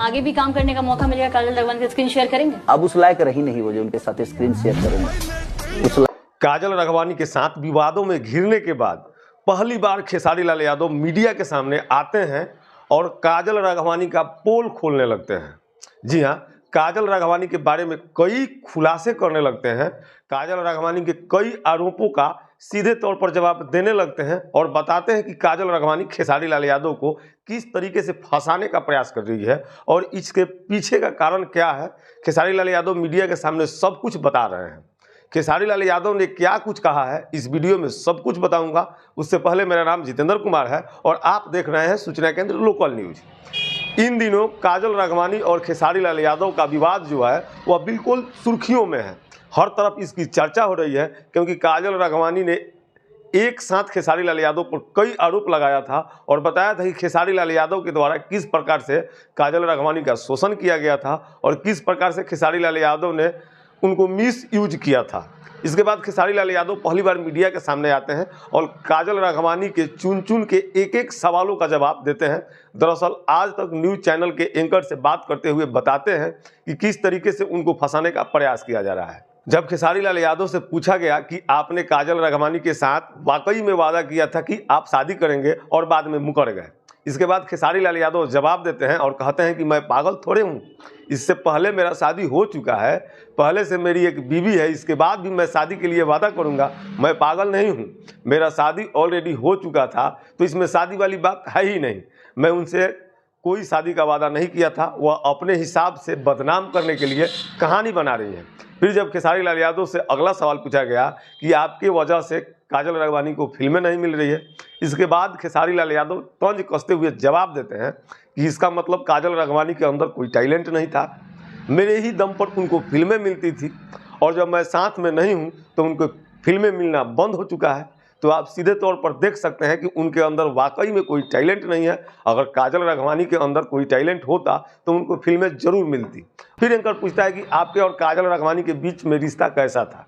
आगे भी काम करने का मौका मिलेगा, काजल राघवानी का स्क्रीन शेयर करेंगे? अब उस लायक रही नहीं वो जो उनके साथ स्क्रीन शेयर करेंगे। काजल राघवानी के साथ विवादों में घिरने के बाद पहली बार खेसारी लाल यादव मीडिया के सामने आते हैं और काजल राघवानी का पोल खोलने लगते हैं। जी हाँ, काजल राघवानी के बारे में कई खुलासे करने लगते हैं, काजल राघवानी के कई आरोपों का सीधे तौर पर जवाब देने लगते हैं और बताते हैं कि काजल राघवानी खेसारी लाल यादव को किस तरीके से फंसाने का प्रयास कर रही है और इसके पीछे का कारण क्या है। खेसारी लाल यादव मीडिया के सामने सब कुछ बता रहे हैं। खेसारी लाल यादव ने क्या कुछ कहा है इस वीडियो में सब कुछ बताऊंगा। उससे पहले मेरा नाम जितेंद्र कुमार है और आप देख रहे हैं सूचना केंद्र लोकल न्यूज। इन दिनों काजल राघवानी और खेसारी लाल यादव का विवाद जो है वह बिल्कुल सुर्खियों में है। हर तरफ इसकी चर्चा हो रही है क्योंकि काजल राघवानी ने एक साथ खेसारी लाल यादव पर कई आरोप लगाया था और बताया था कि खेसारी लाल यादव के द्वारा किस प्रकार से काजल राघवानी का शोषण किया गया था और किस प्रकार से खेसारी लाल यादव ने उनको मिस यूज किया था। इसके बाद खेसारी लाल यादव पहली बार मीडिया के सामने आते हैं और काजल राघवानी के चुन चुन के एक एक सवालों का जवाब देते हैं। दरअसल आज तक न्यूज़ चैनल के एंकर से बात करते हुए बताते हैं कि किस तरीके से उनको फंसाने का प्रयास किया जा रहा है। जब खेसारी लाल यादव से पूछा गया कि आपने काजल राघवानी के साथ वाकई में वादा किया था कि आप शादी करेंगे और बाद में मुकर गए, इसके बाद खेसारी लाल यादव जवाब देते हैं और कहते हैं कि मैं पागल थोड़े हूँ, इससे पहले मेरा शादी हो चुका है, पहले से मेरी एक बीवी है, इसके बाद भी मैं शादी के लिए वादा करूँगा, मैं पागल नहीं हूँ, मेरा शादी ऑलरेडी हो चुका था तो इसमें शादी वाली बात है ही नहीं। मैं उनसे कोई शादी का वादा नहीं किया था, वह अपने हिसाब से बदनाम करने के लिए कहानी बना रही है। फिर जब खेसारी लाल यादव से अगला सवाल पूछा गया कि आपके वजह से काजल राघवानी को फिल्में नहीं मिल रही है, इसके बाद खेसारी लाल यादव तंज कसते हुए जवाब देते हैं कि इसका मतलब काजल राघवानी के अंदर कोई टैलेंट नहीं था, मेरे ही दम पर उनको फिल्में मिलती थी और जब मैं साथ में नहीं हूँ तो उनको फिल्में मिलना बंद हो चुका है। तो आप सीधे तौर पर देख सकते हैं कि उनके अंदर वाकई में कोई टैलेंट नहीं है। अगर काजल राघवानी के अंदर कोई टैलेंट होता तो उनको फिल्में जरूर मिलती। फिर एंकर पूछता है कि आपके और काजल राघवानी के बीच में रिश्ता कैसा था।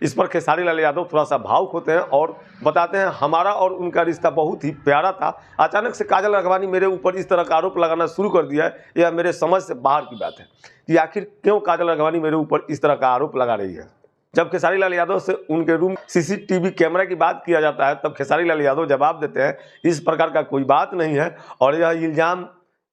इस पर खेसारी लाल यादव थोड़ा सा भावुक होते हैं और बताते हैं हमारा और उनका रिश्ता बहुत ही प्यारा था, अचानक से काजल राघवानी मेरे ऊपर इस तरह का आरोप लगाना शुरू कर दिया है, यह मेरे समझ से बाहर की बात है कि आखिर क्यों काजल राघवानी मेरे ऊपर इस तरह का आरोप लगा रही है। जब खेसारी लाल यादव से उनके रूम सीसीटीवी कैमरा की बात किया जाता है तब खेसारी लाल यादव जवाब देते हैं इस प्रकार का कोई बात नहीं है और यह इल्ज़ाम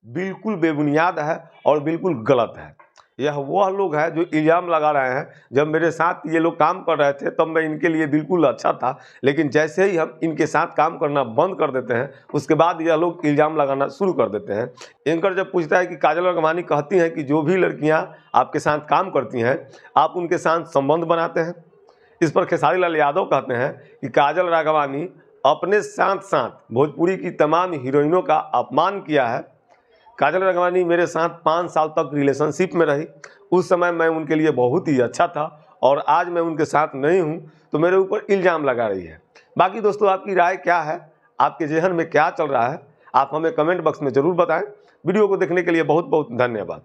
बिल्कुल बेबुनियाद है और बिल्कुल गलत है। यह वह लोग हैं जो इल्ज़ाम लगा रहे हैं। जब मेरे साथ ये लोग काम कर रहे थे तब मैं इनके लिए बिल्कुल अच्छा था, लेकिन जैसे ही हम इनके साथ काम करना बंद कर देते हैं उसके बाद यह लोग इल्ज़ाम लगाना शुरू कर देते हैं। एंकर जब पूछता है कि काजल राघवानी कहती हैं कि जो भी लड़कियां आपके साथ काम करती हैं आप उनके साथ संबंध बनाते हैं, इस पर खेसारी लाल यादव कहते हैं कि काजल राघवानी अपने साथ साथ भोजपुरी की तमाम हीरोइनों का अपमान किया है। काजल राघवानी मेरे साथ 5 साल तक रिलेशनशिप में रही, उस समय मैं उनके लिए बहुत ही अच्छा था और आज मैं उनके साथ नहीं हूं तो मेरे ऊपर इल्ज़ाम लगा रही है। बाकी दोस्तों आपकी राय क्या है, आपके जहन में क्या चल रहा है, आप हमें कमेंट बॉक्स में ज़रूर बताएं। वीडियो को देखने के लिए बहुत बहुत धन्यवाद।